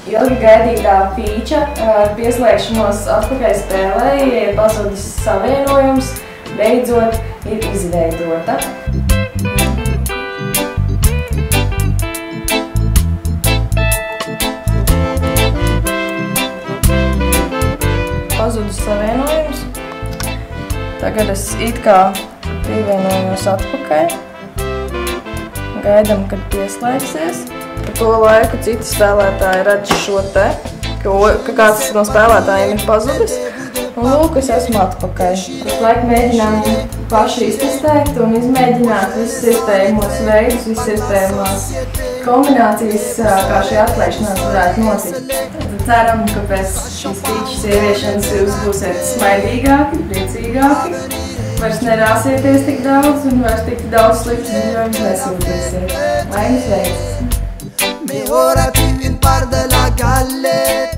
Ilgi gaidītā fīča ar pieslēgšanos atpakaļ spēlē, ja pazudis savienojums, beidzot ir izveidota. Pazudis savienojums. Tagad es it kā pievienojos atpakaļ. Gaidam, kad pieslēgsies. Par to laiku citi spēlētāji redz šo te, ka kāds no spēlētājiem ir pazudis. Un lūk, es esmu atpakaļ. Pašlaik mēģinām paši iztestēt un izmēģināt visus iespējamos veidus, visas iespējamās kombinācijas, kā šī atklāšanās varētu notikt. Tad ceram, ka pēc šīs fīčas ieviešanas jūs būsiet smaidīgāki, priecīgāki, vairs nerāsieties tik daudz un vairs tik daudz sliktus ziņojumus nesūtīsiet. Laimes veicas! Mais ora più in par de la galette